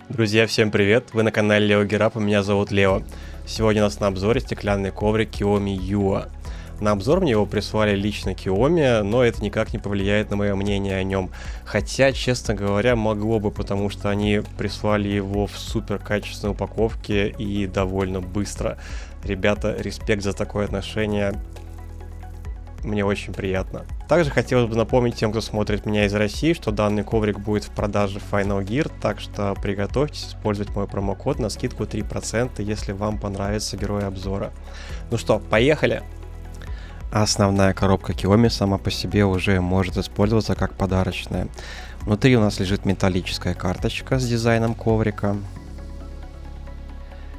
Друзья, всем привет! Вы на канале Leo Gear Up, меня зовут Лео. Сегодня у нас на обзоре стеклянный коврик Kiyomi Yuo. На обзор мне его прислали лично Kiyomi, но это никак не повлияет на мое мнение о нем. Хотя, честно говоря, могло бы, потому что они прислали его в супер качественной упаковке и довольно быстро. Ребята, респект за такое отношение. Мне очень приятно. Также хотелось бы напомнить тем, кто смотрит меня из России, что данный коврик будет в продаже в Final Gear, так что приготовьтесь использовать мой промокод на скидку 3%, если вам понравится герой обзора. Ну что, поехали! Основная коробка Kiyomi сама по себе уже может использоваться как подарочная. Внутри у нас лежит металлическая карточка с дизайном коврика.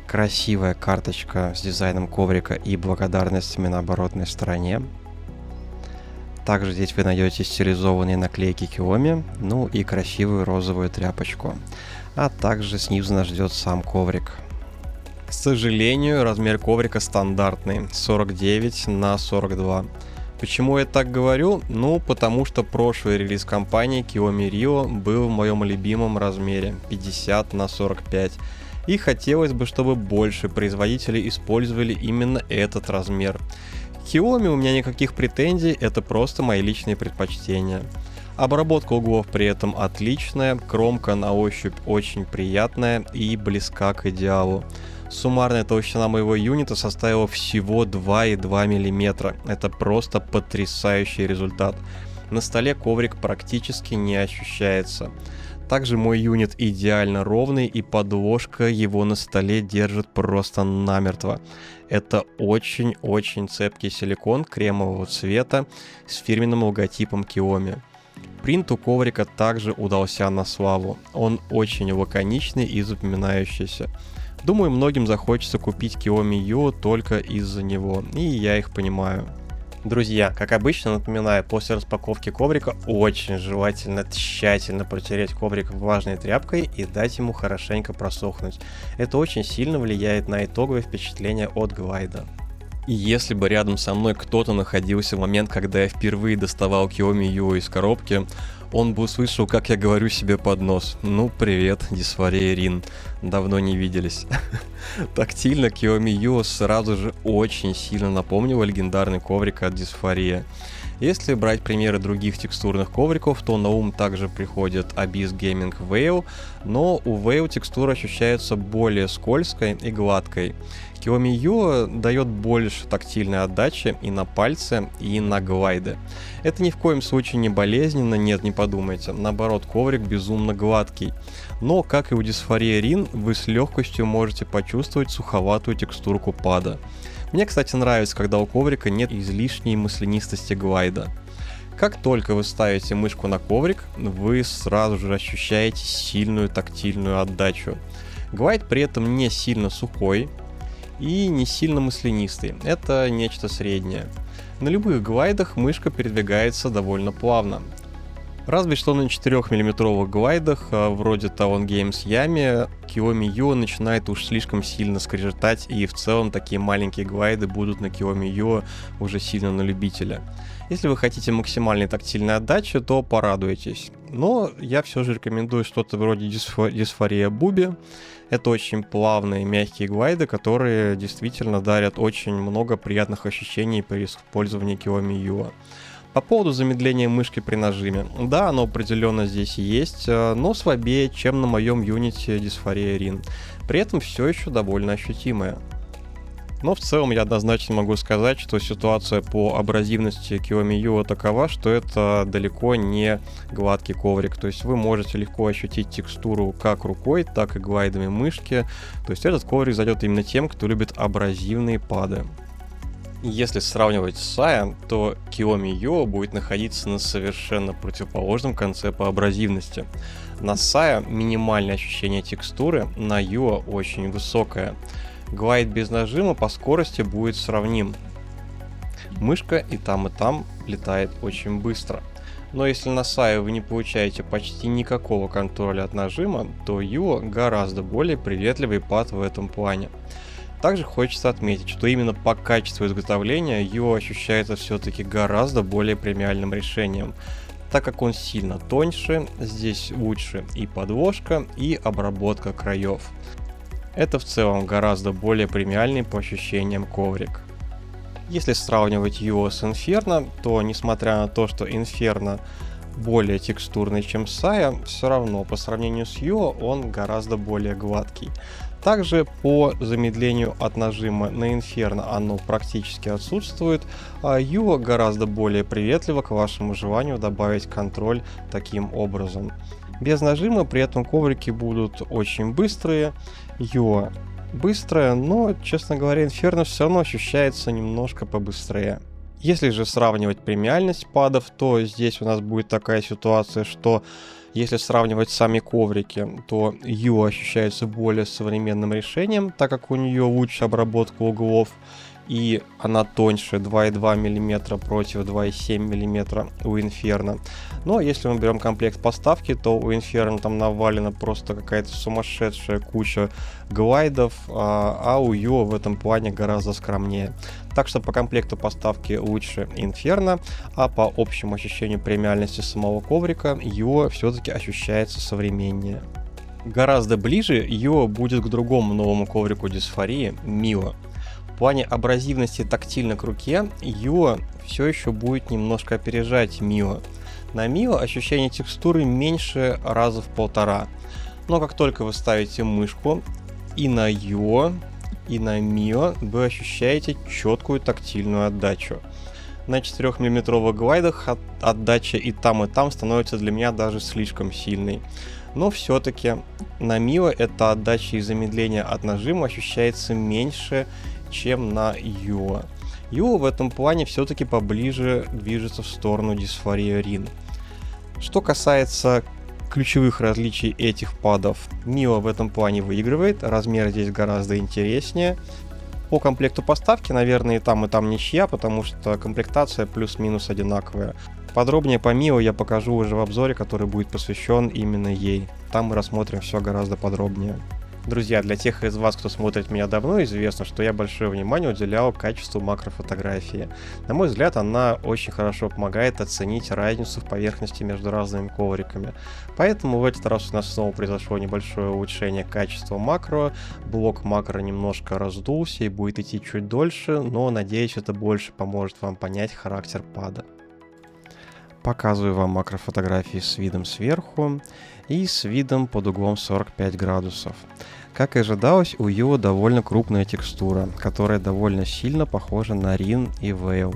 Красивая карточка с дизайном коврика и благодарностями на оборотной стороне. Также здесь вы найдете стилизованные наклейки Kiyomi, ну и красивую розовую тряпочку. А также снизу нас ждет сам коврик. К сожалению, размер коврика стандартный, 49 на 42. Почему я так говорю? Ну, потому что прошлый релиз компании Kiyomi Rio был в моем любимом размере, 50 на 45. И хотелось бы, чтобы больше производителей использовали именно этот размер. Kiyomi у меня никаких претензий, это просто мои личные предпочтения. Обработка углов при этом отличная, кромка на ощупь очень приятная и близка к идеалу. Суммарная толщина моего юнита составила всего 2,2 мм. Это просто потрясающий результат. На столе коврик практически не ощущается. Также мой юнит идеально ровный, и подложка его на столе держит просто намертво. Это очень-очень цепкий силикон кремового цвета с фирменным логотипом Kiyomi. Принт у коврика также удался на славу. Он очень лаконичный и запоминающийся. Думаю, многим захочется купить Kiyomi Yuo только из-за него, и я их понимаю. Друзья, как обычно, напоминаю, после распаковки коврика очень желательно тщательно протереть коврик влажной тряпкой и дать ему хорошенько просохнуть. Это очень сильно влияет на итоговое впечатление от глайда. И если бы рядом со мной кто-то находился в момент, когда я впервые доставал Kiyomi Yuo из коробки, он бы услышал, как я говорю себе под нос: «Ну, привет, дисфория Рин, давно не виделись». Тактильно Kiyomi Yuo сразу же очень сильно напомнил легендарный коврик от Дисфория. Если брать примеры других текстурных ковриков, то на ум также приходит Abyss Gaming Veil, но у Veil текстура ощущается более скользкой и гладкой. Kiyomi Yuo дает больше тактильной отдачи и на пальцы, и на глайды. Это ни в коем случае не болезненно, нет, не подумайте. Наоборот, коврик безумно гладкий. Но, как и у Дисфория Рин, вы с легкостью можете почувствовать суховатую текстурку пада. Мне, кстати, нравится, когда у коврика нет излишней маслянистости глайда. Как только вы ставите мышку на коврик, вы сразу же ощущаете сильную тактильную отдачу. Глайд при этом не сильно сухой и не сильно маслянистый, это нечто среднее. На любых глайдах мышка передвигается довольно плавно. Разве что на 4 мм глайдах, вроде Talon Games Yami, Kiyomi Yuo начинает уж слишком сильно скрежетать, и в целом такие маленькие глайды будут на Kiyomi Yuo уже сильно на любителя. Если вы хотите максимальной тактильной отдачи, то порадуйтесь. Но я все же рекомендую что-то вроде Dysphoria Bubi. Это очень плавные мягкие глайды, которые действительно дарят очень много приятных ощущений при использовании Kiyomi Yuo. По поводу замедления мышки при нажиме. Да, оно определенно здесь есть, но слабее, чем на моем юните Dysphoria Rin. При этом все еще довольно ощутимое. Но в целом я однозначно могу сказать, что ситуация по абразивности Kiyomi Yuo такова, что это далеко не гладкий коврик. То есть вы можете легко ощутить текстуру как рукой, так и глайдами мышки. То есть этот коврик зайдет именно тем, кто любит абразивные пады. Если сравнивать с Saya, то Kiyomi Yuo будет находиться на совершенно противоположном конце по абразивности. На Saya минимальное ощущение текстуры, на Yuo очень высокое. Глайд без нажима по скорости будет сравним. Мышка и там летает очень быстро. Но если на Saya вы не получаете почти никакого контроля от нажима, то Yuo гораздо более приветливый пад в этом плане. Также хочется отметить, что именно по качеству изготовления Yuo ощущается все-таки гораздо более премиальным решением. так как он сильно тоньше, здесь лучше и подложка, и обработка краев. Это в целом гораздо более премиальный по ощущениям коврик. Если сравнивать его с Inferno, то несмотря на то, что Inferno более текстурный, чем Saya, все равно по сравнению с Yuo он гораздо более гладкий. Также по замедлению от нажима на Inferno оно практически отсутствует, а Yuo гораздо более приветливо к вашему желанию добавить контроль таким образом. Без нажима при этом коврики будут очень быстрые, Yuo быстрая, но, честно говоря, Inferno все равно ощущается немножко побыстрее. Если же сравнивать премиальность падов, то здесь у нас будет такая ситуация, что если сравнивать сами коврики, то Yuo ощущается более современным решением, так как у нее лучше обработка углов, и она тоньше 2,2 мм против 2,7 мм у Inferno. Но если мы берем комплект поставки, то у Inferno там навалена просто какая-то сумасшедшая куча глайдов, а у Yuo в этом плане гораздо скромнее. Так что по комплекту поставки лучше Inferno, а по общему ощущению премиальности самого коврика Yuo все-таки ощущается современнее. Гораздо ближе Yuo будет к другому новому коврику дисфории Mio. В плане абразивности тактильно к руке Yuo все еще будет немножко опережать Mio. На Mio ощущение текстуры меньше раза в 1,5. Но как только вы ставите мышку и на Yuo, и на Mio, вы ощущаете четкую тактильную отдачу. На 4 мм глайдах отдача и там становится для меня даже слишком сильной. Но все-таки на Mio эта отдача и замедление от нажима ощущается меньше, чем на Yuo. Yuo в этом плане все-таки поближе движется в сторону дисфории Rin. Что касается ключевых различий этих падов, Mio в этом плане выигрывает, размер здесь гораздо интереснее. По комплекту поставки, наверное, и там ничья, потому что комплектация плюс-минус одинаковая. Подробнее по Mio я покажу уже в обзоре, который будет посвящен именно ей. Там мы рассмотрим все гораздо подробнее. Друзья, для тех из вас, кто смотрит меня давно, известно, что я большое внимание уделял качеству макрофотографии. На мой взгляд, она очень хорошо помогает оценить разницу в поверхности между разными ковриками. Поэтому в этот раз у нас снова произошло небольшое улучшение качества макро. Блок макро немножко раздулся и будет идти чуть дольше, но надеюсь, это больше поможет вам понять характер пада. Показываю вам макрофотографии с видом сверху и с видом под углом 45 градусов. Как и ожидалось, у Yuo довольно крупная текстура, которая довольно сильно похожа на Rin и Veil.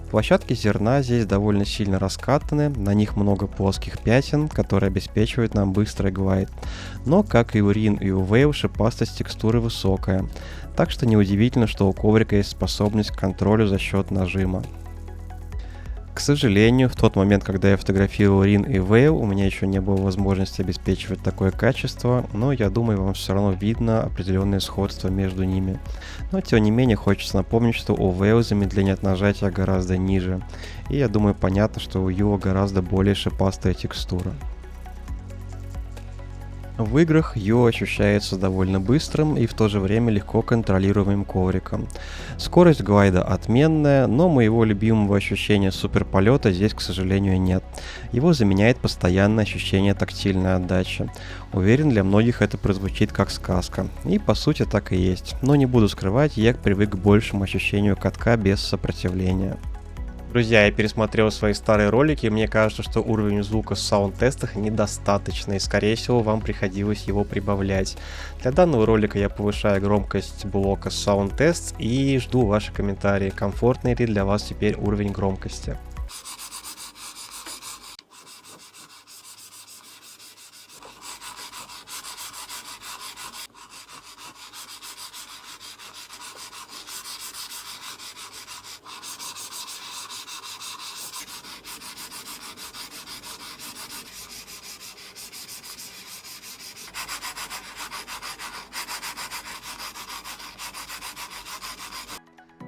Площадки зерна здесь довольно сильно раскатаны, на них много плоских пятен, которые обеспечивают нам быстрый глайд. Но, как и у Rin и у Veil, шипастость текстуры высокая, так что неудивительно, что у коврика есть способность к контролю за счет нажима. К сожалению, в тот момент, когда я фотографировал Rin и Veil, у меня еще не было возможности обеспечивать такое качество, но я думаю, вам все равно видно определенное сходство между ними. Но тем не менее, хочется напомнить, что у Veil замедление от нажатия гораздо ниже, и я думаю, понятно, что у Yuo гораздо более шипастая текстура. В играх Yuo ощущается довольно быстрым и в то же время легко контролируемым ковриком. Скорость глайда отменная, но моего любимого ощущения суперполета здесь, к сожалению, нет. Его заменяет постоянное ощущение тактильной отдачи. Уверен, для многих это прозвучит как сказка. И по сути так и есть. Но не буду скрывать, я привык к большему ощущению катка без сопротивления. Друзья, я пересмотрел свои старые ролики, и мне кажется, что уровень звука в саунд-тестах недостаточный, и скорее всего вам приходилось его прибавлять. Для данного ролика я повышаю громкость блока Sound-Test и жду ваши комментарии, комфортный ли для вас теперь уровень громкости.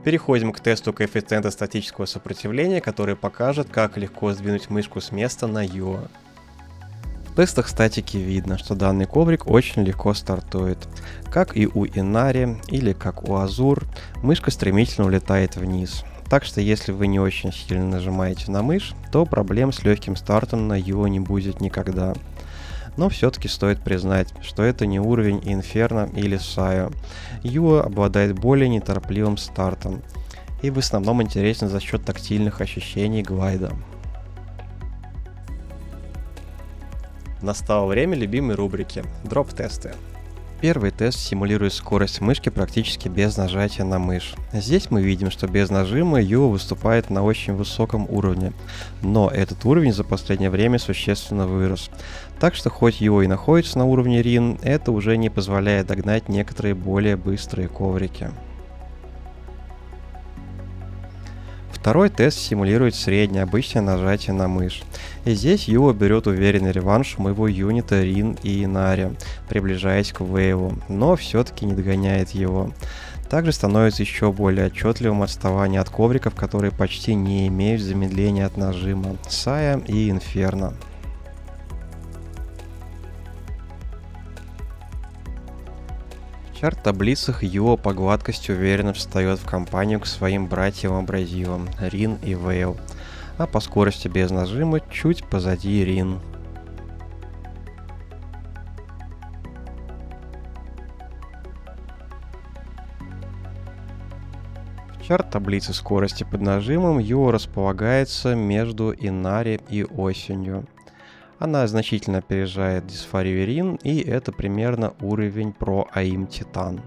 Переходим к тесту коэффициента статического сопротивления, который покажет, как легко сдвинуть мышку с места на Yuo. В тестах статики видно, что данный коврик очень легко стартует. Как и у Inari или как у Azur, мышка стремительно улетает вниз. Так что если вы не очень сильно нажимаете на мышь, то проблем с легким стартом на Юо не будет никогда. Но все-таки стоит признать, что это не уровень Инферно или Саю. Юо обладает более неторопливым стартом и в основном интересен за счет тактильных ощущений глайда. Настало время любимой рубрики – дроп-тесты. Первый тест симулирует скорость мышки практически без нажатия на мышь. Здесь мы видим, что без нажима Юо выступает на очень высоком уровне, но этот уровень за последнее время существенно вырос. Так что хоть Юо и находится на уровне Рин, это уже не позволяет догнать некоторые более быстрые коврики. Второй тест симулирует среднее обычное нажатие на мышь. И здесь Юо берет уверенный реванш у моего юнита Рин и Инари, приближаясь к Вейву, но все-таки не догоняет его. Также становится еще более отчетливым отставание от ковриков, которые почти не имеют замедления от нажима, Сая и Инферно. В чарт-таблицах Юо по гладкости уверенно встает в компанию к своим братьям-абразивам Рин и Вейл, а по скорости без нажима чуть позади Рин. В чарт-таблице скорости под нажимом Юо располагается между Инари и Осенью. Она значительно опережает Дисфорию Рин, и это примерно уровень про АИМ Титан.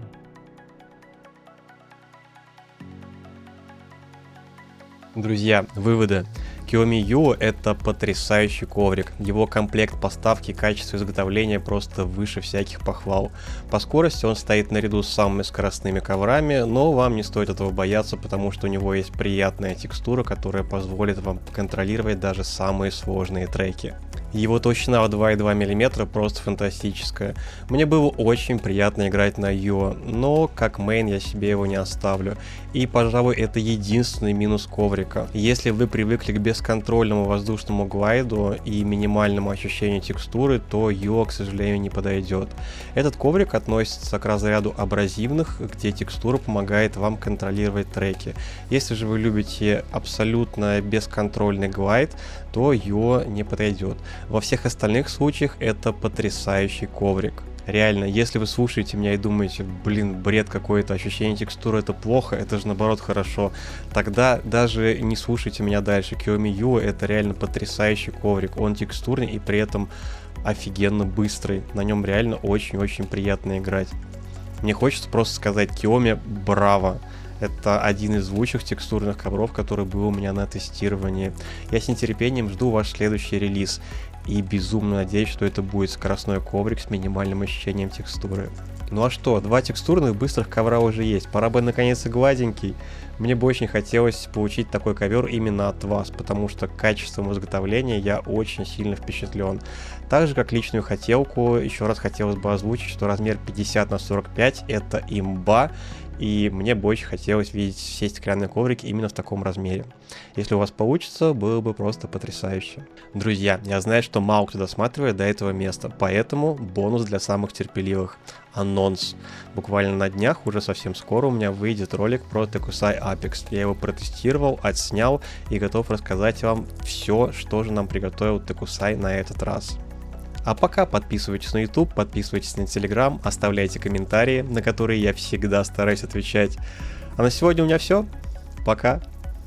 Друзья, выводы. Kiyomi Юо — это потрясающий коврик. Его комплект поставки и качество изготовления просто выше всяких похвал. По скорости он стоит наряду с самыми скоростными коврами, но вам не стоит этого бояться, потому что у него есть приятная текстура, которая позволит вам контролировать даже самые сложные треки. Его толщина в 2,2 мм просто фантастическая. Мне было очень приятно играть на Юо, но как мейн я себе его не оставлю. И, пожалуй, это единственный минус коврика. Если вы привыкли к бесконтрольному воздушному глайду и минимальному ощущению текстуры, то Юо, к сожалению, не подойдет. Этот коврик относится к разряду абразивных, где текстура помогает вам контролировать треки. Если же вы любите абсолютно бесконтрольный глайд, то Юо не подойдет. Во всех остальных случаях это потрясающий коврик. Реально, если вы слушаете меня и думаете, блин, бред какой-то, ощущение текстуры это плохо, это же наоборот хорошо, тогда даже не слушайте меня дальше. Kiyomi Юо — это реально потрясающий коврик, он текстурный и при этом офигенно быстрый, на нем реально очень-очень приятно играть. Мне хочется просто сказать: Kiyomi, браво! Это один из лучших текстурных ковров, который был у меня на тестировании. Я с нетерпением жду ваш следующий релиз и безумно надеюсь, что это будет скоростной коврик с минимальным ощущением текстуры. Ну а что, 2 текстурных быстрых ковра уже есть, пора бы наконец и гладенький. Мне бы очень хотелось получить такой ковер именно от вас, потому что качеством изготовления я очень сильно впечатлен. Так же, как личную хотелку, еще раз хотелось бы озвучить, что размер 50×45 это имба, и мне бы очень хотелось видеть все стеклянные коврики именно в таком размере. Если у вас получится, было бы просто потрясающе. Друзья, я знаю, что мало кто досматривает до этого места, поэтому бонус для самых терпеливых. Анонс. Буквально на днях, уже совсем скоро, у меня выйдет ролик про Tekusai Apex. Я его протестировал, отснял и готов рассказать вам все, что же нам приготовил Tekusai на этот раз. А пока подписывайтесь на YouTube, подписывайтесь на Telegram, оставляйте комментарии, на которые я всегда стараюсь отвечать. А на сегодня у меня все. Пока.